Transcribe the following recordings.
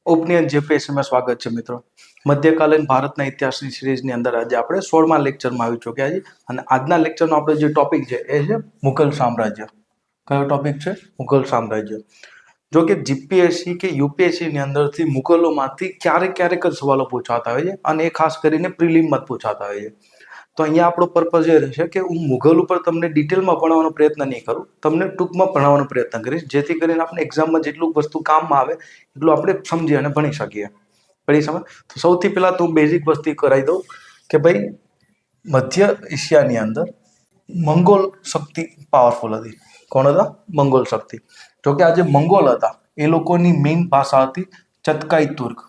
ઓપનિયન જેપીએસસીમાં સ્વાગત છે મિત્રો. મધ્યકાલીન ભારતના ઇતિહાસની સિરીઝની અંદર આજે આપણે 16મા લેક્ચરમાં આવી ચૂક્યા છીએ અને આજના લેક્ચરનો આપણો જે ટોપિક છે એ છે મુઘલ સામ્રાજ્ય. કયો ટોપિક છે? મુઘલ સામ્રાજ્ય. જો કે જીપીએસસી કે યુપીએસસી ની અંદરથી મુઘલોમાંથી ક્યારેક ક્યારેક જ સવાલો પૂછાતા હોય છે અને એ ખાસ કરીને પ્રિલિમમાં જ પૂછાતા હોય છે. તો અહીંયા આપણો પર્પઝ એ રહેશે કે હું મુઘલ ઉપર તમને ડિટેલમાં ભણાવવાનો પ્રયત્ન નહીં કરું, તમને ટૂંકમાં ભણાવવાનો પ્રયત્ન કરીશ, જેથી કરીને આપણે એક્ઝામમાં જેટલું વસ્તુ કામમાં આવે એટલું આપણે સમજી અને ભણી શકીએ. પડી સમજ? તો સૌથી પહેલાં તો બેઝિક વસ્તુ કરાવી દઉં કે ભાઈ મધ્ય એશિયાની અંદર મંગોલ શક્તિ પાવરફુલ હતી. કોણ હતા? મંગોલ શક્તિ. જોકે આ જે મંગોલ હતા એ લોકોની મેઇન ભાષા હતી ચતકાઈ તુર્ક.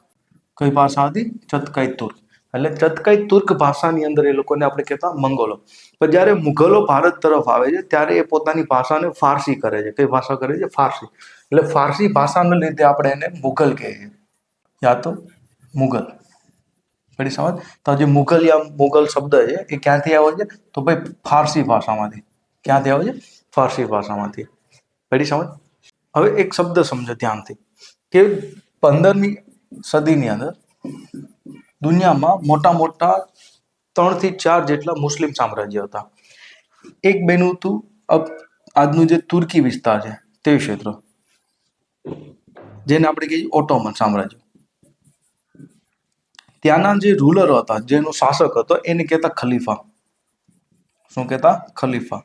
કઈ ભાષા હતી? ચતકાઈ તુર્ક. એટલે ચતકાઈ તુર્ક ભાષાની અંદર એ લોકોને આપણે કહેતા મંગોલો. પણ જ્યારે મુઘલો ભારત તરફ આવે છે ત્યારે એ પોતાની ભાષાને ફારસી કરે છે. કઈ ભાષા કરે છે? ફારસી. એટલે ફારસી ભાષાને લીધે આપણે એને મુઘલ કહીએ છીએ, યા તો મુઘલ. પડી સમજ? તો જે મુઘલ યા મુઘલ શબ્દ છે એ ક્યાંથી આવે છે? તો ભાઈ ફારસી ભાષામાંથી. ક્યાંથી આવે છે? ફારસી ભાષામાંથી. પડી સમજ? હવે એક શબ્દ સમજો ધ્યાનથી કે 15મી સદીની અંદર દુનિયામાં મોટા મોટા 3 થી 4 જેટલા મુસ્લિમ સામ્રાજ્ય હતા. એક બેનું હતું આજનું જે તુર્કી વિસ્તાર છે તે ક્ષેત્ર, જેને આપણે કહીએ ઓટોમન સામ્રાજ્ય. ત્યાંના જે રૂલર હતા, જેનો શાસક હતો, એને કહેતા ખલીફા. શું કહેતા? ખલીફા.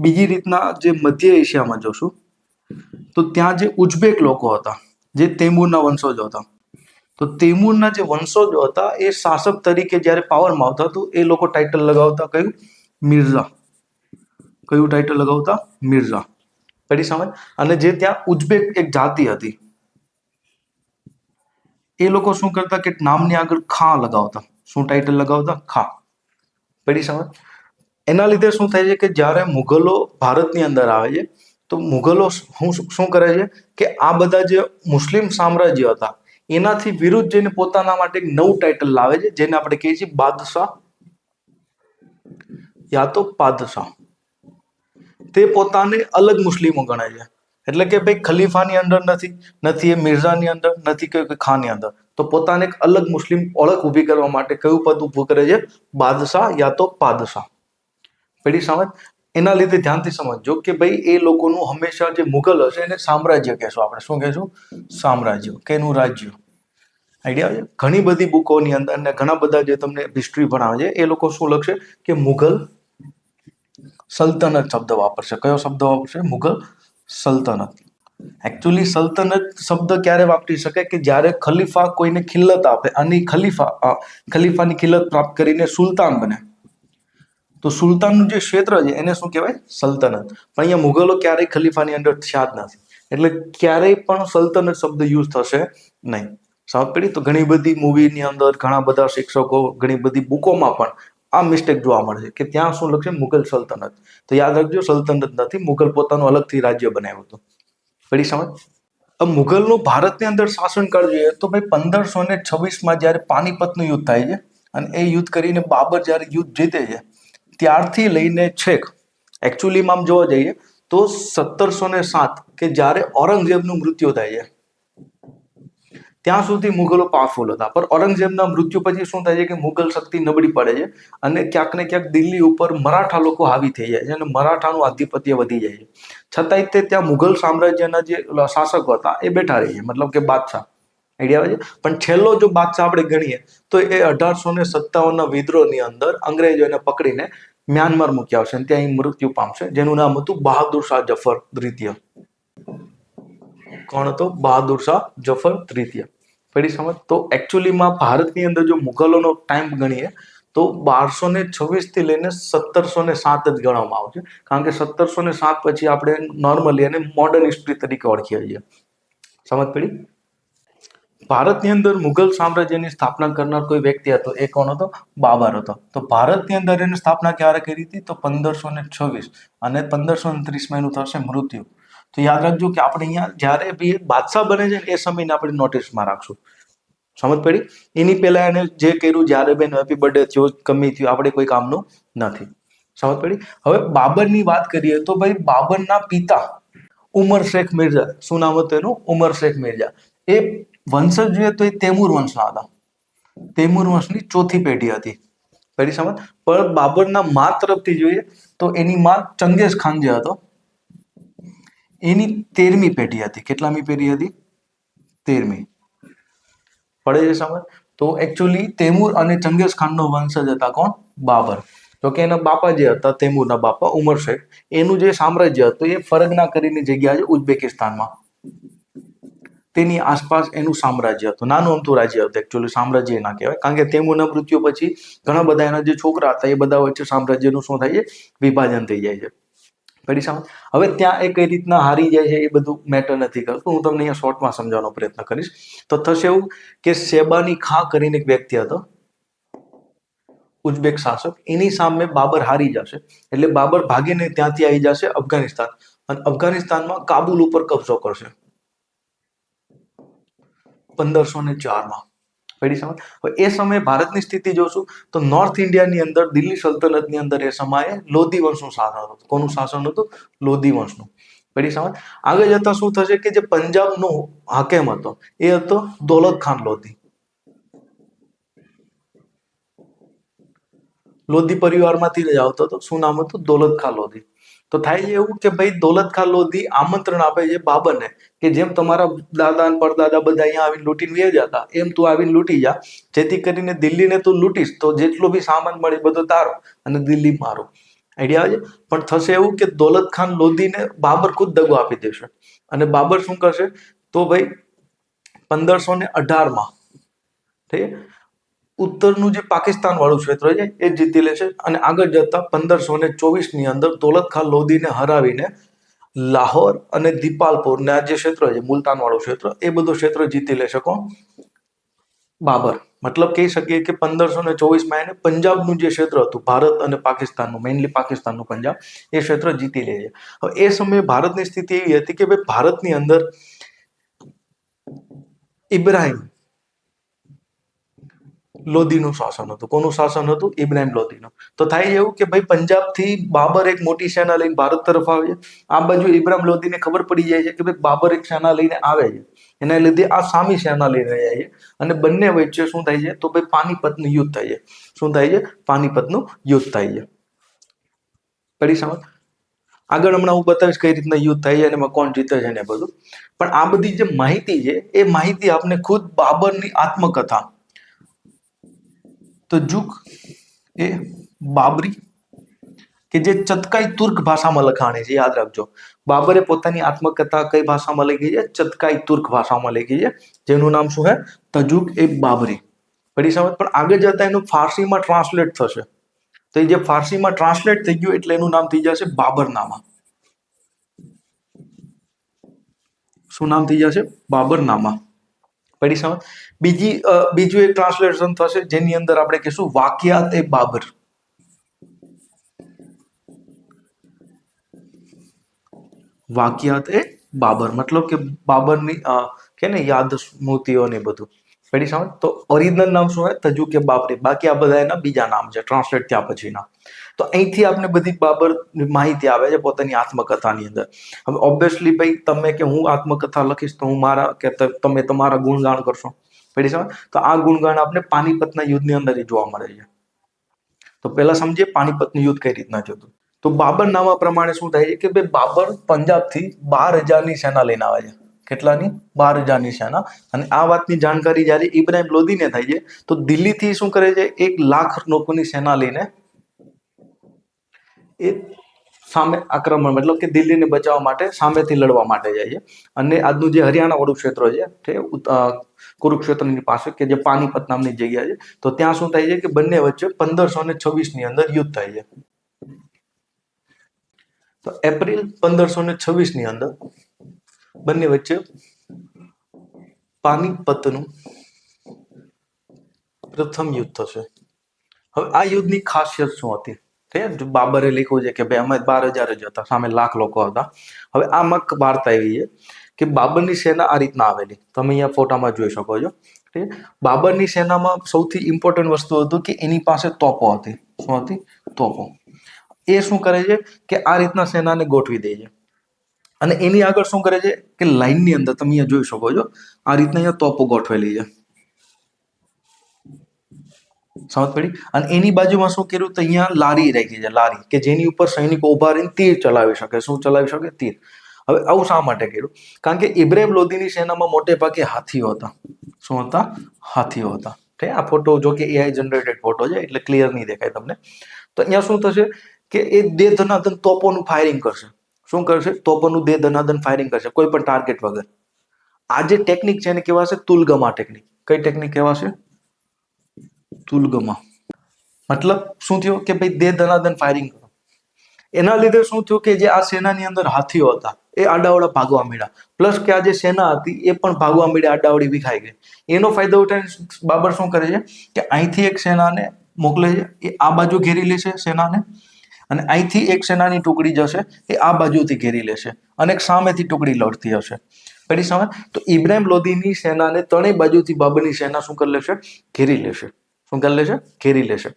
બીજી રીતના જે મધ્ય એશિયામાં જોશું તો ત્યાં જે ઉઝબેક લોકો હતા, જે તૈમૂરના વંશજો હતા, તો તૈમૂરના જે વંશજો હતા એ શાસક તરીકે જ્યારે પાવરમાં આવતા તો એ લોકો ટાઇટલ લગાવતા કયું? મિર્ઝા. કયું ટાઇટલ લગાવતા? મિર્ઝા. પડી સમજ? અને જે ત્યાં ઉઝબેક એક જાતિ હતી એ લોકો શું કરતા કે નામની આગળ ખા લગાવતા. શું ટાઇટલ લગાવતા? ખા. પડી સમજ? એના લીધે શું થાય છે કે જ્યારે મુઘલો ભારતની અંદર આવે છે તો મુઘલો શું કરે છે કે આ બધા જે મુસ્લિમ સામ્રાજ્ય હતા એનાથી વિરુદ્ધ જઈને પોતાના માટે એક નવું ટાઇટલ લાવે છે, જેને આપણે કહીએ છીએ બાદશાહ યા તો પાદશાહ. તે પોતાને અલગ મુસ્લિમો ગણાય છે. એટલે કે ભાઈ ખલીફાની અંદર નથી એ મિર્ઝાની અંદર, નથી કે ખાનની અંદર. તો પોતાને એક અલગ મુસ્લિમ ઓળખ ઊભી કરવા માટે કયું પદ ઊભું કરે છે? બાદશાહ યા તો પાદશાહ. પડી સમજ? એના લીધે ધ્યાનથી સમજજો કે ભાઈ એ લોકોનું હંમેશા જે મુઘલ હશે એને સામ્રાજ્ય કહેશું આપણે. શું કહેશું? સામ્રાજ્ય. કેનું? રાજ્ય. આઈડિયા છે? ઘણી બધી બુકોની અંદર ને ઘણા બધા જે તમને હિસ્ટ્રી ભણાવે છે એ લોકો શું લખશે કે મુઘલ સલ્તનત શબ્દ વાપરશે. કયો શબ્દ વાપરશે? મુઘલ સલ્તનત. એકચ્યુઅલી સલ્તનત શબ્દ ક્યારે વાપરી શકે કે જ્યારે ખલીફા કોઈને ખિલ્લત આપે અને ખલીફાની ખિલ્લત પ્રાપ્ત કરીને સુલતાન બને તો સુલતાનનું જે ક્ષેત્ર છે એને શું કહેવાય? સલ્તનત. પણ અહીંયા મુઘલો ક્યારેય ખલીફાની અંદર થયા જ નથી, એટલે ક્યારેય પણ સલ્તનત શબ્દ યુઝ થશે નહીં. સમજ પડી? તો ઘણી બધી મૂવીની અંદર, ઘણા બધા શિક્ષકો, ઘણી બધી બુકોમાં પણ આ મિસ્ટેક જોવા મળશે કે ત્યાં શું લખશે? મુઘલ સલ્તનત. તો યાદ રાખજો, સલ્તનત નથી, મુઘલ પોતાનું અલગથી રાજ્ય બનાવ્યું હતું. પડી સમજ? મુઘલનું ભારતની અંદર શાસનકાળ જોઈએ તો ભાઈ 1526માં જ્યારે પાણીપતનું યુદ્ધ થાય છે અને એ યુદ્ધ કરીને બાબર જ્યારે યુદ્ધ જીતે છે ત્યારથી લઈને છેક એકચ્યુઅલીમાં આમ જોવા જઈએ તો 1707 કે જ્યારે ઔરંગઝેબનું મૃત્યુ થાય છે ત્યાં સુધી મુઘલો પાવરફુલ હતા. પણ ઔરંગઝેબના મૃત્યુ પછી શું થાય છે કે મુઘલ શક્તિ નબળી પડે છે અને ક્યાંક ને ક્યાંક દિલ્હી ઉપર મરાઠા લોકો હાવી થઈ જાય છે અને મરાઠાનું આધિપત્ય વધી જાય છે. છતાંય તે ત્યાં મુઘલ સામ્રાજ્યના જે શાસકો હતા એ બેઠા રહે છે, મતલબ કે બાદશાહ. આઈડિયા આવે છે? પણ છેલ્લો જો બાદશાહ આપણે ગણીએ તો એ 1857ના વિદ્રોહની અંદર અંગ્રેજોને પકડીને મ્યાનમાર મૂક્યા આવશે અને ત્યાં મૃત્યુ પામશે, જેનું નામ હતું બહાદુર શાહ જફર દ્વિતીય. કોણ હતો? બહાદુર શાહ જફર દ્વિતીય. પડી સમજ? તો એકચ્યુઅલીમાં ભારતની અંદર જો મુઘલોનો ટાઈમ ગણીએ તો 1226 થી લઈને 1707 જ ગણવામાં આવશે, કારણ કે 1707 પછી આપણે નોર્મલી એને મોડર્ન હિસ્ટ્રી તરીકે ઓળખીએ છીએ. સમજ પડી? ભારતની અંદર મુઘલ સામ્રાજ્યની સ્થાપના કરનાર કોઈ વ્યક્તિ હતો, એ કોણ હતો? બાબર હતો. તો ભારતની અંદર એની સ્થાપના ક્યારે કરી હતી? તો 1526 અને 1529માં એનું થશે મૃત્યુ. તો યાદ રાખજો કે આપણે અહીંયા જ્યારે બી બાદશાહ બને છે એ સમયને આપણે નોટિસમાં રાખશું. સમજ પડી? એની પહેલા એને જે કર્યું, જ્યારે બેન હેપી બર્થડે થયો, કમી થયું, આપણે કોઈ કામનું નથી. સમજ પડી? હવે બાબરની વાત કરીએ તો ભાઈ બાબરના પિતા ઉમર શેખ મિર્ઝા. શું નામ હતું એનું? ઉમર શેખ મિર્ઝા. એ વંશજ જોઈએ તો એ તૈમૂર વંશના હતા. તૈમૂર વંશની ચોથી પેઢી હતી. પેઢી સમજ. પણ બાબરના મા તરફથી જોઈએ તો એની માં ચંગેઝ ખાન જે હતો એની 13મી પેઢી હતી. કેટલામી પેઢી હતી? 13મી. પડે છે સમજ. તો એકચ્યુઅલી તૈમૂર અને ચંગેઝ ખાનનો વંશજ હતા કોણ? બાબર. તો કે એના બાપા જે હતા તૈમૂરના બાપા ઉમર શેખ, એનું જે સામ્રાજ્ય હતું એ ફરગના કરીને જગ્યા છે ઉઝબેકિસ્તાનમાં, તેની આસપાસ એનું સામ્રાજ્ય હતું. નાનું અમથું રાજ્ય હતું, એકચ્યુઅલી સામ્રાજ્ય ના કહેવાય, કારણ કે તૈમૂરના મૃત્યુ પછી ઘણા બધા એના જે છોકરા હતા એ બધા વચ્ચે સામ્રાજ્યનું શું થાય છે? વિભાજન થઈ જાય છે. પડી સમજ. હવે ત્યાં એ કઈ રીતના હારી જાય છે એ બધું મેટર નથી કરતું, હું તમને અહીંયા શોર્ટમાં સમજાવવાનો પ્રયત્ન કરીશ. તો થશે એવું કે શેબાની ખાં કરીને એક વ્યક્તિ હતો, ઉઝબેક શાસક, એની સામે બાબર હારી જશે. એટલે બાબર ભાગીને ત્યાંથી આવી જશે અફઘાનિસ્તાન, અને અફઘાનિસ્તાનમાં કાબુલ ઉપર કબજો કરશે 1504માં. પડી સમજ. હવે એ સમયે ભારતની સ્થિતિ જોશું તો નોર્થ ઇન્ડિયાની અંદર દિલ્હી સલ્તનતની અંદર એ સમયે લોધી વંશનું શાસન હતું. કોનું શાસન હતું? લોધી વંશનું. પડી સમજ. આગળ જતા શું થશે કે જે પંજાબનો હાકેમ હતો એ હતો દૌલત ખાન લોધી. લોધી પરિવારમાંથી જ આવતો હતો. શું નામ હતું? દૌલત ખાન લોધી. તો થાય છે એવું કે ભાઈ દૌલત ખાન લોધી આમંત્રણ આપે છે બાબરને કે જેમ તમારા દાદા અને પરદાદા બધા અહીંયા આવીને લૂંટીને વહી જતા, એમ તું આવીને લૂંટી જા, જેથી કરીને દિલ્હીને તું લૂંટીશ તો જેટલો બી સામાન મળે બધો તારો અને દિલ્હી મારો. આઈડિયા આવે છે. પણ થશે એવું કે દૌલત ખાન લોધીને બાબર ખુદ દગો આપી દેશે, અને બાબર શું કરશે તો ભાઈ 1518માં ઉત્તરનું જે પાકિસ્તાન વાળું ક્ષેત્ર છે એ જીતી લેશે, અને આગળ જતા 1524ની અંદર દૌલત ખાન લોધીને હરાવીને લાહોર અને દીપાલપુરના જે ક્ષેત્ર છે મુલતાન વાળું ક્ષેત્ર એ બધું ક્ષેત્ર જીતી લેશે કોણ? બાબર. મતલબ કહી શકીએ કે 1524માં એને પંજાબનું જે ક્ષેત્ર હતું ભારત અને પાકિસ્તાનનું, મેઇનલી પાકિસ્તાનનું પંજાબ, એ ક્ષેત્ર જીતી લે છે. હવે એ સમયે ભારતની સ્થિતિ એવી હતી કે ભાઈ ભારતની અંદર ઇબ્રાહિમ લોધીનું શાસન હતું. કોનું શાસન હતું? ઇબ્રાહિમ લોધીનું. તો થાય એવું કે ભાઈ પંજાબથી બાબર એક મોટી સેના લઈને ભારત તરફ આવે છે. આ બાજુ ઇબ્રાહિમ લોધીને ખબર પડી જાય છે કે ભાઈ બાબર એક સેના લઈને આવે છે, એના લીધે આ સામી સેના લઈને જાય છે, અને બંને વચ્ચે શું થાય છે તો ભાઈ પાનીપતનું યુદ્ધ થાય છે. શું થાય છે? પાનીપતનું યુદ્ધ થાય છે. પડી સમજ. આગળ હમણાં હું બતાવીશ કઈ રીતના યુદ્ધ થાય છે અને એમાં કોણ જીતે છે ને બધું. પણ આ બધી જે માહિતી છે એ માહિતી આપને ખુદ બાબરની આત્મકથા તજુક એ બાબરી કે જે ચતકાઈ તુર્ક ભાષામાં લખાણી છે, યાદ રાખજો. બાબરે પોતાની આત્મકથા કઈ ભાષામાં લખી છે? ચતકાઈ તુર્ક ભાષામાં લખી છે, જેનું નામ શું છે? તજુક એ બાબરી. પડી સમજ. પણ આગળ જતા એનું ફારસીમાં ટ્રાન્સલેટ થશે, તો એ જે ફારસીમાં ટ્રાન્સલેટ થઈ ગયું એટલે એનું નામ થઈ જશે બાબરનામા. શું નામ થઈ જશે? બાબરનામા. પડી સમજ. બીજું એક ટ્રાન્સલેશન થશે જેની અંદર આપણે કહીશું વાકિયાત એ બાબર. વાકિયાત એ બાબર મતલબ કે બાબરની કે ને યાદ સ્મૃતિઓ ને બધું. પડી સમજ. તો ઓરિજિનલ નામ શું હોય? તજુક એ બાબરી. બાકી આ બધા એના બીજા નામ છે ટ્રાન્સલેટ થયા પછીના. તો અહીંથી આપણે બધી બાબર માહિતી આવે છે પોતાની આત્મકથાની અંદર. હવે ઓબ્વિયસલી ભાઈ તમે કે હું આત્મકથા લખીશ તો હું મારા કે તમે તમારા ગુણગાન કરશો. પડી સમજ. તો આ ગુણગાન આપણે પાનીપતના યુદ્ધની અંદર જોવા મળે છે. તો પહેલા સમજીએ પાનીપતનું યુદ્ધ કઈ રીતના થયું હતું. તો બાબરનામા પ્રમાણે શું થાય છે કે ભાઈ બાબર પંજાબથી 12,000ની સેના લઈને આવે છે. કેટલાની? 12,000ની સેના. અને આ વાતની જાણકારી જ્યારે ઇબ્રાહિમ લોધીને થાય છે તો દિલ્હીથી શું કરે છે? 1,00,000 લોકોની સેના લઈને એ સામે આક્રમણ મતલબ કે દિલ્હીને બચાવવા માટે સામેથી લડવા માટે જાય છે. અને આજનું જે હરિયાણા વાળું ક્ષેત્ર છે તે કુરુક્ષેત્રની પાસે કે જે પાનીપત નામની જગ્યા છે, તો ત્યાં શું થાય છે કે બંને વચ્ચે 1526ની અંદર યુદ્ધ થાય છે. તો એપ્રિલ 1526ની અંદર બંને વચ્ચે પાનીપતનું પ્રથમ યુદ્ધ થશે. હવે આ યુદ્ધની ખાસિયત શું હતી? બાબરે લખ્યું છે કે ભાઈ અમે 12,000 જ હતા, સામે 1,00,000 લોકો હતા. હવે આમાં વાર્તા એવી છે કે બાબરની સેના આ રીતના આવેલી, તમે અહીંયા ફોટામાં જોઈ શકો છો. બાબરની સેનામાં સૌથી ઇમ્પોર્ટન્ટ વસ્તુ હતું કે એની પાસે તોપો હતી. શું હતી? તોપો. એ શું કરે છે કે આ રીતના સેનાને ગોઠવી દે છે. અને એની આગળ શું કરે છે કે લાઈનની અંદર તમે અહીંયા જોઈ શકો છો આ રીતના અહીંયા તોપો ગોઠવેલી છે, સમજ પડી. અને એની બાજુમાં શું કર્યું તો અહીંયા લારી રાખી છે, લારી કે જેની ઉપર સૈનિકો ઉભા રહીને તીર ચલાવી શકે. શું ચલાવી શકે? તીર. હવે આવું શા માટે કર્યું? કારણ કે ઇબ્રાહિમ લોધીની સેનામાં મોટે ભાગે હાથીઓ હતા. શું હતા? હાથીઓ હતા. આ ફોટો જો કે એઆઈ જનરેટેડ ફોટો છે એટલે ક્લિયર નહીં દેખાય તમને. તો અહીંયા શું થશે કે એ દે ધનાધન તોપોનું ફાયરિંગ કરશે. શું કરશે? તોપોનું દે ધનાધન ફાયરિંગ કરશે કોઈ પણ ટાર્ગેટ વગર. આ જે ટેકનિક છે એને કહેવાશે તુલગમા ટેકનિક. કઈ ટેકનિક કહેવાશે? તુલગમા. મતલબ શું થયું કે ભાઈ દે ધનાધન ફાયરિંગ કરો. એના લીધે શું થયું કે જે આ સેનાની અંદર હાથીઓ હતા એ આડાવડા ભાગવા મળ્યા, પ્લસ કે આ જે સેના હતી એ પણ ભાગવા મળ્યા, આડાવડી વિખાઈ ગઈ. એનો ફાયદો ઉઠાવીને બાબર શું કરે છે કે અહીંથી એક સેનાને મોકલે છે, એ આ બાજુ ઘેરી લેશે સેનાને, અને અહીંથી એક સેનાની ટુકડી જશે એ આ બાજુથી ઘેરી લેશે, અને એક સામેથી ટુકડી લડતી હશે. પડી સમજ? તો ઇબ્રાહિમ લોધીની સેનાને ત્રણેય બાજુથી બાબરની સેના શું કરી લેશે? ઘેરી લેશે. શું કરી લેશે? ઘેરી લેશે.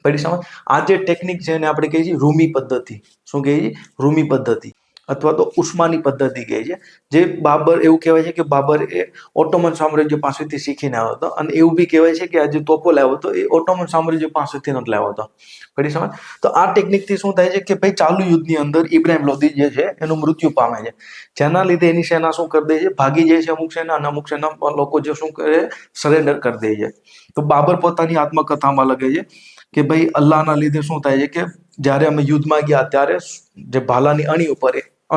પડી સમજ? આ જે ટેકનિક છે એને આપણે કહીએ છીએ રૂમી પદ્ધતિ. શું કહીએ છીએ? રૂમી પદ્ધતિ અથવા તો ઉસ્માની પદ્ધતિ કહે છે. જે બાબર, એવું કહેવાય છે કે બાબર એ ઓટોમન સામ્રાજ્ય પાસેથી શીખીને આવ્યો હતો, અને એવું બી કહેવાય છે કે આ જે તોપો લાવ્યો હતો એ ઓટોમન સામ્રાજ્ય પાસેથી નથી લાવ્યો હતો. પડી સમજ? તો આ ટેકનિકથી શું થાય છે કે ભાઈ ચાલુ યુદ્ધની અંદર ઇબ્રાહિમ લોધી જે છે એનું મૃત્યુ પામે છે, જેના લીધે એની સેના શું કરી દે છે? ભાગી જાય છે અમુક સેના, અને અમુક સેના લોકો જે શું કરે? સરેન્ડર કરી દે છે. તો બાબર પોતાની આત્મકથામાં લખે છે કે ભાઈ અલ્લાહના લીધે શું થાય છે કે જ્યારે અમે યુદ્ધમાં ગયા ત્યારે જે ભાલાની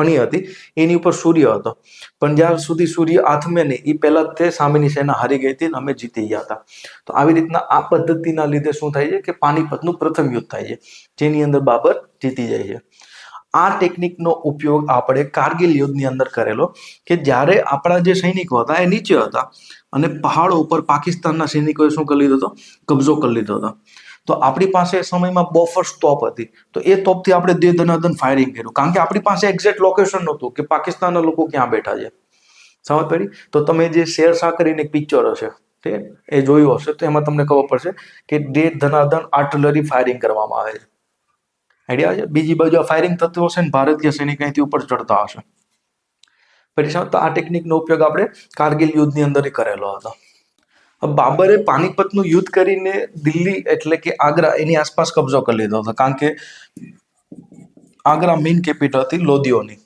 અણી હતી એની ઉપર સૂર્ય હતો, પણ જ્યાં સુધી સૂર્ય આથમે નહીં એ પહેલા તે સામેની સેના હારી ગઈ હતી અને અમે જીતી ગયા હતા. તો આવી રીતના આ પદ્ધતિના લીધે શું થાય છે કે પાનીપતનું પ્રથમ યુદ્ધ થાય છે, જેની અંદર બાબર જીતી જાય છે. આ ટેકનિકનો ઉપયોગ આપણે કારગિલ યુદ્ધની અંદર કરેલો, કે જ્યારે આપણા જે સૈનિકો હતા એ નીચે હતા અને પહાડો ઉપર પાકિસ્તાનના સૈનિકોએ શું કરી લીધો હતો? કબજો કરી લીધો હતો. તો આપણી પાસે એ સમયમાં બોફર્સ તોપ હતી, તો એ તોપથી આપણે દે ધનાધન ફાયરિંગ કર્યું, કારણ કે આપણી પાસે એક્ઝેક્ટ લોકેશન નહોતું કે પાકિસ્તાનના લોકો ક્યાં બેઠા છે. સમજ પડી? તો તમે જે શેરશાહ કરીને એક પિક્ચર હશે એ જોયું હશે, તો એમાં તમને ખબર પડશે કે દે ધનાધન આર્ટિલરી ફાયરિંગ કરવામાં આવે છે. આઈડિયા છે? બીજી બાજુ આ ફાયરિંગ થતું હશે ને ભારતીય સૈનિક અહીંથી ઉપર ચડતા હશે. પછી તો આ ટેકનિકનો ઉપયોગ આપણે કારગિલ યુદ્ધની અંદર કરેલો હતો. બાબરે પાનીપતનું યુદ્ધ કરીને દિલ્હી એટલે કે આગ્રા એની આસપાસ કબજો કરી લીધો હતો, કારણ કે આગ્રા મેઇન કેપિટલ હતી લોધીઓની.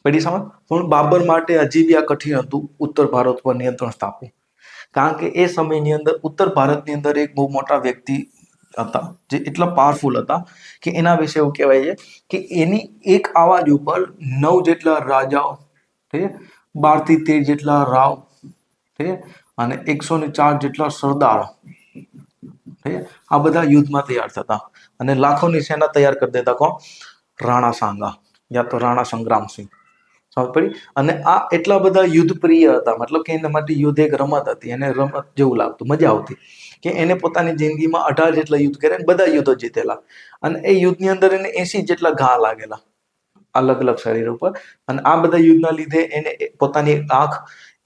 પડી સમજ? પણ બાબર માટે હજી બી આ કઠિન હતું ઉત્તર ભારત પર નિયંત્રણ સ્થાપવું, કારણ કે એ સમયની અંદર ઉત્તર ભારતની અંદર એક બહુ મોટા વ્યક્તિ હતા જે એટલા પાવરફુલ હતા કે એના વિશે એવું કહેવાય છે કે એની એક આવાજ ઉપર 9 જેટલા રાજાઓ, 12 થી 13 જેટલા રાવ, અને 104 જેટલા સરદારો, આ બધા યુદ્ધમાં તૈયાર થતા, અને લાખોની સેના તૈયાર કરી દેતા. કોણ? રાણા સાંગા યા તો રાણા સંગ્રામસિંહ. સમજ પડી? અને આ એટલા બધા યુદ્ધ પ્રિય હતા, મતલબ કે એના માટે યુદ્ધ એક રમત હતી, એને રમત જેવું લાગતું, મજા આવતી, કે એને પોતાની જિંદગીમાં 18 જેટલા યુદ્ધ કર્યા, બધા યુદ્ધો જીતેલા, અને એ યુદ્ધની અંદર એને 80 જેટલા ઘા લાગેલા અલગ અલગ શરીર ઉપર, અને આ બધા યુદ્ધના લીધે એને પોતાની આંખ,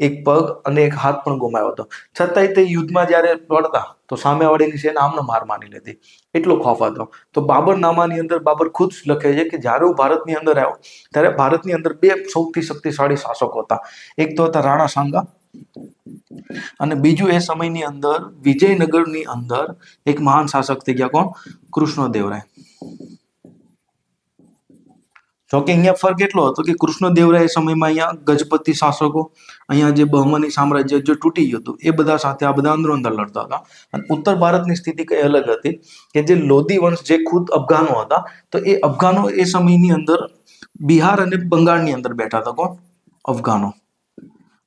એક પગ અને એક હાથ પણ ગુમાવ્યો હતો. છતાંય તે યુદ્ધમાં જ્યારે લડતા તો સામેવાળીની સેના આમને માર માની લેતી, એટલો ખોફ હતો. તો બાબર નામાની અંદર બાબર ખુદ લખે છે કે જ્યારે હું ભારતની અંદર આવ્યો ત્યારે ભારતની અંદર 2 સૌથી શક્તિશાળી શાસકો હતા. એક તો હતા રાણા સાંગા, અને બીજું એ સમયની અંદર વિજયનગરની અંદર એક મહાન શાસક થઈ ગયા. કોણ? કૃષ્ણદેવરાય. જોકે અહીંયા ફરક એટલો હતો કે કૃષ્ણદેવરાય સમયમાં અહીંયા ગજપતિ શાસકો, અહીંયા જે બહમની સામ્રાજ્ય જે તૂટી ગયું હતું એ બધા સાથે આ બધા અંદરો અંદર લડતા હતા. અને ઉત્તર ભારતની સ્થિતિ કઈ અલગ હતી કે જે લોધી વંશ જે ખુદ અફઘાનો હતા, તો એ અફઘાનો એ સમયની અંદર બિહાર અને બંગાળની અંદર બેઠા હતા. કોણ? અફઘાનો.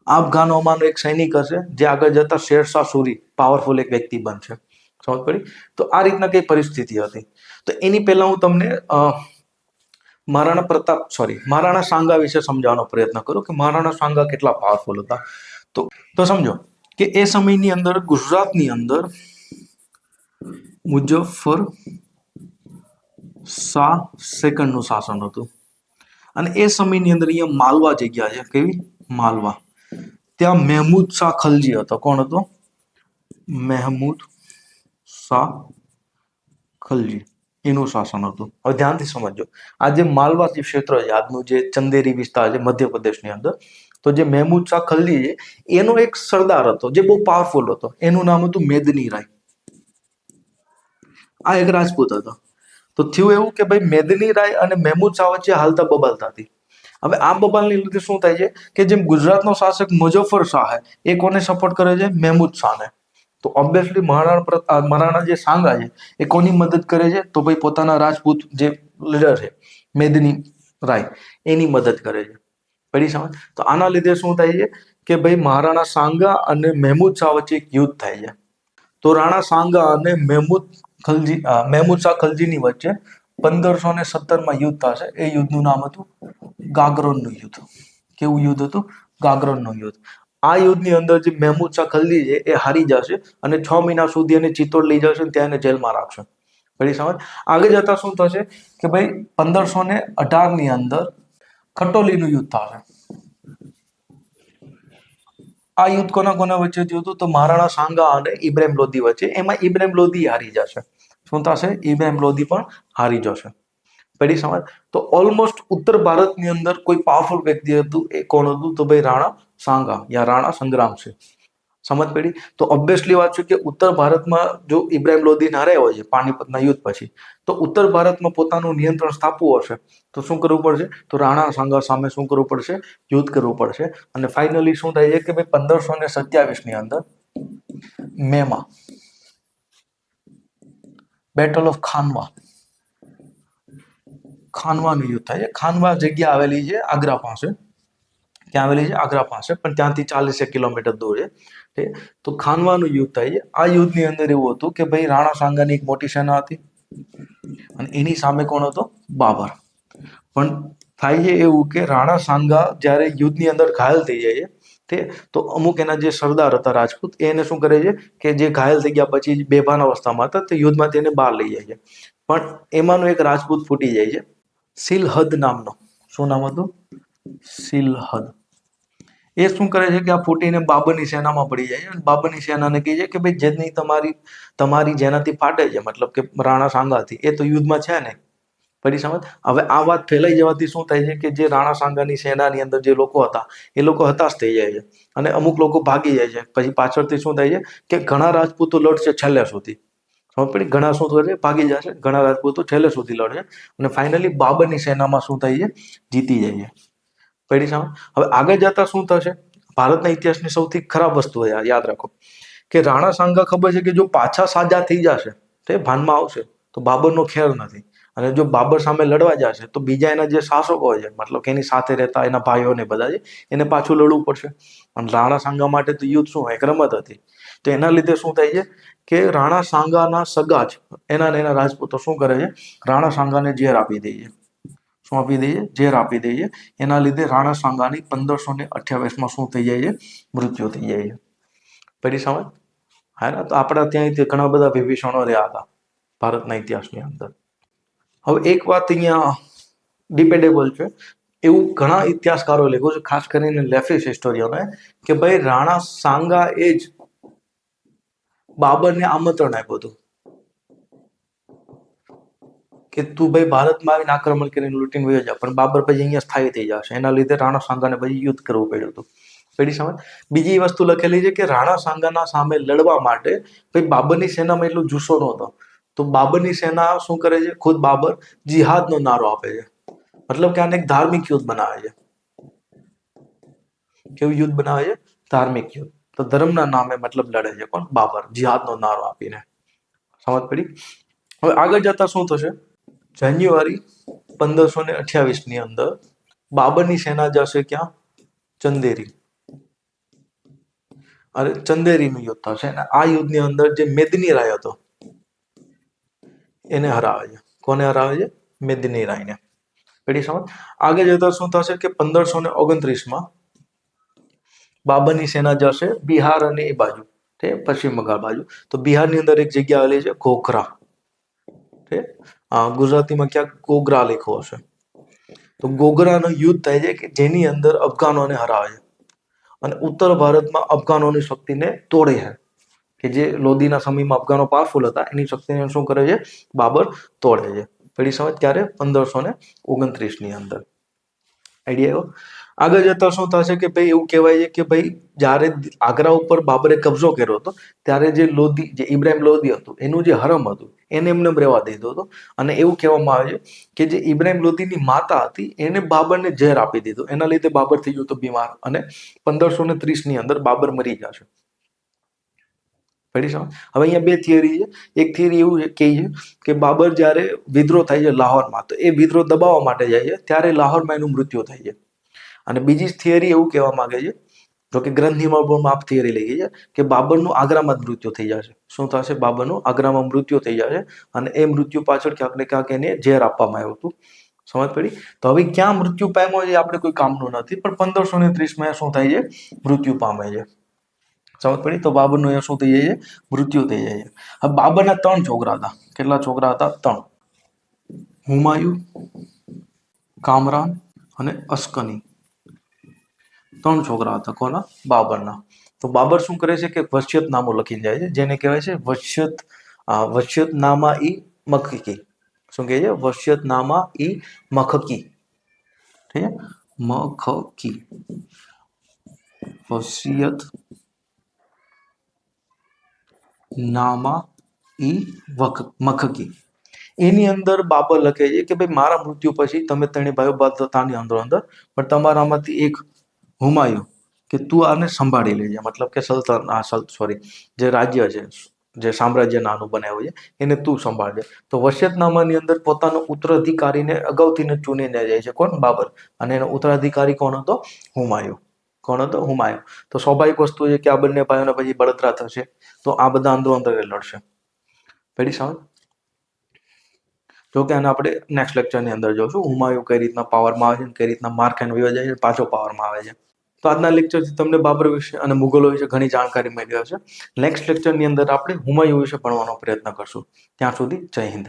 આ અફઘાનોમાંનો એક સૈનિક હશે જે આગળ જતા શેરશાહ સૂરી પાવરફુલ એક વ્યક્તિ બનશે. સમજ પડી? તો આ રીતના કઈ પરિસ્થિતિ હતી. તો એની પહેલા હું તમને મહારાણા સાંગા વિશે સમજાવવાનો પ્રયત્ન કરું કે મહારાણા સાંગા કેટલા પાવરફુલ હતા. તો સમજો કે એ સમયની અંદર ગુજરાતની અંદર મુઝફ્ફર શાહ સેકન્ડનું શાસન હતું, અને એ સમયની અંદર અહીંયા માલવા જગ્યા છે. કેવી? માલવા. ત્યાં મહેમૂદ શાહ ખલજી હતો. કોણ હતો? મહેમૂદ શાહ ખલજી. એનું શાસન હતું. હવે ધ્યાનથી સમજો, આ જે માલવા જે ક્ષેત્ર છે, આજનું જે ચંદેરી વિસ્તાર છે મધ્યપ્રદેશની અંદર, તો જે મહેમૂદ શાહ ખલજી છે એનો એક સરદાર હતો જે બહુ પાવરફુલ હતો, એનું નામ હતું મેદની રાય. આ એક રાજપૂત હતો. તો થયું એવું કે ભાઈ મેદની રાય અને મહેમૂદ શાહ વચ્ચે હાલતા બબાલતા હતી. હવે આ બબાલની લીધે શું થાય છે કે જેમ ગુજરાતનો શાસક મુઝફ્ફર શાહ એ કોને સપોર્ટ કરે છે? મહેમૂદ શાહને. તો ઓબ્વિયસલી મહારાણા જે સાંગા છે એ કોની મદદ કરે છે? તો ભાઈ પોતાના રાજપૂત જે લીડર છે મેદની રાય એની મદદ કરે છે. પડી સમજ? તો આના લીધે શું થાય છે કે ભાઈ મહારાણા સાંગા અને મહેમૂદ શાહ વચ્ચે એક યુદ્ધ થાય છે. તો રાણા સાંગા અને મહેમૂદ શાહ ખલજીની વચ્ચે 1517માં યુદ્ધ થશે. એ યુદ્ધનું નામ હતું ગાગરોનનું યુદ્ધ. કેવું યુદ્ધ હતું? ગાગરોનનું યુદ્ધ. આ યુદ્ધની અંદર જે મહેમૂદ શાહ ખલજી છે એ હારી જશે અને 6 મહિના સુધી એને ચિત્તોડ લઈ જશે અને ત્યાં એને જેલમાં રાખશે. પડી સમજ? આગળ જતા શું થશે કે ભાઈ 1518 ની અંદર ખટોલીનું યુદ્ધ થશે. આ યુદ્ધ કોના કોના વચ્ચે થયું હતું? તો મહારાણા સાંગા અને ઇબ્રાહિમ લોધી વચ્ચે. એમાં ઇબ્રાહિમ લોધી હારી જશે. શું થશે? ઇબ્રાહિમ લોધી પણ હારી જશે. પડી સમજ? તો ઓલમોસ્ટ ઉત્તર ભારતની અંદર કોઈ પાવરફુલ વ્યક્તિ હતું, એ કોણ હતું? તો ભાઈ રાણા સાંગા યા રાણા સંગ્રામસિંહ. સમજ પડી? તો ઓબ્વિયસલી વાત છે કે ઉત્તર ભારતમાં જો ઇબ્રાહિમ લોધીને હરાયો હોય છે પાણીપતના યુદ્ધ પછી, તો ઉત્તર ભારતમાં પોતાનું નિયંત્રણ સ્થાપવું હશે તો શું કરવું પડશે? તો રાણા સાંગા સામે શું કરવું પડશે? યુદ્ધ કરવું પડશે. અને ફાઇનલી શું થાય છે કે ભાઈ 1527ની અંદર મેમાં બેટલ ઓફ ખાનવાનું યુદ્ધ થાય છે. ખાનવા જગ્યા આવેલી છે આગ્રા પાસે. ક્યાં આવેલી છે? આગ્રા પાસે, પણ ત્યાંથી 40 કિલોમીટર દૂર છે. તો ખાનવાનું યુદ્ધ થાય છે. આ યુદ્ધની અંદર એવું હતું કે ભાઈ રાણા સાંગાની એક મોટી સેના હતી અને એની સામે કોણ હતો? બાબર. પણ થાય છે એવું કે રાણા સાંગા જ્યારે યુદ્ધની અંદર ઘાયલ થઈ જાય છે તો અમુક એના જે સરદાર હતા રાજપૂત એને શું કરે છે કે જે ઘાયલ થઈ ગયા પછી બેભાન અવસ્થામાં હતા તો યુદ્ધમાંથી એને બહાર લઈ જાય છે. પણ એમાંનો એક રાજપૂત ફૂટી જાય છે, સિલહદ નામનો. શું નામ હતું? સિલહદ. એ શું કરે છે કે આ ફૂટીને બાબરની સેનામાં પડી જાય છે અને બાબરની સેનાને કહે છે કે ભાઈ જેની તમારી જેનાથી ફાટે છે, મતલબ કે રાણા સાંગાથી, એ તો યુદ્ધમાં છે ને. પડી સમજ? હવે આ વાત ફેલાઈ જવાથી શું થાય છે કે જે રાણા સાંગાની સેનાની અંદર જે લોકો હતા એ લોકો હતાશ થઈ જાય છે અને અમુક લોકો ભાગી જાય છે. પછી પાછળથી શું થાય છે કે ઘણા રાજપૂતો લડશે છેલ્લે સુધી. સમજ પડી? ઘણા શું થશે? ભાગી જશે. ઘણા રાજપૂતો છેલ્લે સુધી લડશે અને ફાઇનલી બાબરની સેનામાં શું થાય છે? જીતી જાય છે. પડી સમજ? હવે આગળ જતા શું થશે? ભારતના ઇતિહાસની સૌથી ખરાબ વસ્તુ યાદ રાખો કે રાણા સાંગા ખબર છે કે જો પાછા સાજા થઈ જશે તે ભાનમાં આવશે તો બાબરનો ખેર નથી. અને જો બાબર સામે લડવા જશે તો બીજા એના જે શાસકો હોય છે, મતલબ કે એની સાથે રહેતા એના ભાઈઓને બધા છે, એને પાછું લડવું પડશે. અને રાણા સાંગા માટે તો યુદ્ધ શું એક રમત હતી. તો એના લીધે શું થાય છે કે રાણા સાંગાના સગા જ એના રાજપૂતો શું કરે છે? રાણા સાંગાને ઝેર આપી દે છે. શું આપી દે છે? ઝેર આપી દે છે. એના લીધે રાણા સાંગાની 1528માં શું થઈ જાય છે? મૃત્યુ થઈ જાય છે. પડી સમજ? હા ને? તો આપણા ત્યાં ઘણા બધા વિભીષણો રહ્યા હતા ભારતના ઇતિહાસની અંદર. હવે એક વાત અહીંયા ડિપેન્ડેબલ છે, એવું ઘણા ઇતિહાસકારો લખ્યું છે, ખાસ કરીને લેફિસ હિસ્ટોરિયનોએ, કે ભાઈ રાણા સાંગા એ જ બાબરને આમંત્રણ આપ્યું હતું કે તું ભાઈ ભારતમાં આવીને આક્રમણ કરીને લૂંટીને વયો જા. પણ બાબર પછી અહીંયા સ્થાયી થઈ જશે. એના લીધે રાણા સાંગાને પછી યુદ્ધ કરવું પડ્યું હતું. પેલી સમજ? બીજી વસ્તુ લખેલી છે કે રાણા સાંગાના સામે લડવા માટે ભાઈ બાબરની સેનામાં એટલો જુસ્સો નહોતો. તો બાબરની સેના શું કરે છે? ખુદ બાબર જિહાદનો નારો આપે છે. મતલબ કે આને એક ધાર્મિક યુદ્ધ બનાવે છે. કેવું યુદ્ધ બનાવે છે? ધાર્મિક યુદ્ધ. તો ધર્મના નામે મતલબ લડે છે કોણ? બાબર, જિહાદનો નારો આપીને. સમજ પડી? હવે આગળ જતા શું થશે? જાન્યુઆરી 1528ની અંદર બાબરની સેના જશે ક્યાં? ચંદેરી. અને ચંદેરીનું યુદ્ધ થશે અને આ યુદ્ધની અંદર જે મેદની રાય હતો એને હરાવે છે. કોને હરાવે છે? મેદની રાયને. પેલી સમજ? આગળ જતા શું થશે કે 1529માં બાબરની સેના જશે બિહાર અને એ બાજુ, પશ્ચિમ બંગાળ બાજુ. તો બિહારની અંદર એક જગ્યા આવેલી છે ઘોઘરા. ગુજરાતીમાં ક્યાંક ગોગરા લખ્યો હશે. તો ગોગરાનો યુદ્ધ થાય છે કે જેની અંદર અફઘાનોને હરાવે છે અને ઉત્તર ભારતમાં અફઘાનોની શક્તિને તોડે છે. કે જે લોધીના સમયમાં અફઘાનો પાવરફુલ હતા એની શક્તિને શું કરે છે, બાબર તોડે છે. પેલી સમજ ક્યારે? 1529 અંદર. આઈડિયા આવ્યો? આગળ જતા શું થશે કે ભાઈ એવું કહેવાય છે કે ભાઈ જ્યારે આગ્રા ઉપર બાબરે કબજો કર્યો હતો ત્યારે જે લોધી, જે ઇબ્રાહિમ લોધી હતું એનું જે હરમ હતું એને એમને રહેવા દીધો હતો. અને એવું કહેવામાં આવે છે કે જે ઇબ્રાહિમ લોધીની માતા હતી એને બાબરને ઝેર આપી દીધું, એના લીધે બાબર થઈ ગયો હતો બીમાર અને 1530 અંદર બાબર મરી જશે. પડી સમજ? હવે અહીંયા બે થિયરી છે. એક થિયરી એવું કહે છે કે બાબર જ્યારે વિદ્રોહ થાય છે લાહોરમાં, તો એ વિદ્રોહ દબાવવા માટે જાય છે ત્યારે લાહોરમાં એનું મૃત્યુ થાય છે. અને બીજી થિયરી એવું કહેવા માંગે છે, જો કે ગ્રંથિમાં પણ આ થિયરી લઈ છે કે બાબરનું આગ્રામાં જ મૃત્યુ થઈ જશે. શું થશે? બાબરનું આગ્રામાં મૃત્યુ થઈ જશે અને એ મૃત્યુ પાછળ ક્યાંક ને ક્યાંક એને ઝેર આપવામાં આવ્યું હતું. સમજ પડી? તો હવે ક્યાં મૃત્યુ પામ્યો છે આપણે કોઈ કામનું નથી, પણ 1530 શું થાય છે? મૃત્યુ પામે છે. સમજ પડી? તો બાબરનું અહીંયા શું થઈ જાય છે? મૃત્યુ થઈ જાય છે. હવે બાબરના 3 છોકરા હતા. કેટલા છોકરા હતા? 3. હુમાયુ, કામરાન અને અસ્કની. 3 છોકરા હતા. કોના? બાબરના. તો બાબર શું કરે છે કે વસિયતનામું લખીને જાય છે, જેને કહેવાય છે વસિયતનામા ઈ મખકી. શું કહે છે? વસિયતનામા ઈ મખકી. ઠીક છે? મખકી. વસિયત નામા ઈ મખકી. એની અંદર બાબર લખે છે કે ભાઈ મારા મૃત્યુ પછી તમે ત્રણે ભાઈઓ બાદતાની અંદર પણ તમારામાંથી એક હુમાયુ કે તું આને સંભાળી લેજે, મતલબ કે જે રાજ્ય છે, જે સામ્રાજ્ય નાનું બનાવ્યું છે એને તું સંભાળજે. તો વસિયતનામાની અંદર પોતાનો ઉત્તરાધિકારીને અગાઉથી ચૂનીને જાય છે. કોણ? બાબર. અને એનો ઉત્તરાધિકારી કોણ હતો? હુમાયુ. કોણ હતો? હુમાયુ. તો સ્વાભાવિક વસ્તુ છે કે આ બંને ભાઈઓને પછી બળતરા થશે, તો આ બધા અંદરો અંદર લડશે. પેલી સમજ? જો કે આને આપણે નેક્સ્ટ લેક્ચરની અંદર જોશું, હુમાયુ કઈ રીતના પાવરમાં આવે છે, કઈ રીતના માર ખાઈને વયો જાય છે, પાછો પાવરમાં આવે છે. તો આજના લેક્ચરથી તમને બાબર વિશે અને મુગલો વિશે ઘણી જાણકારી મળી હશે. નેક્સ્ટ લેક્ચરની અંદર આપણે હુમાયુ વિશે ભણવાનો પ્રયત્ન કરશું. ત્યાં સુધી જય હિન્દ.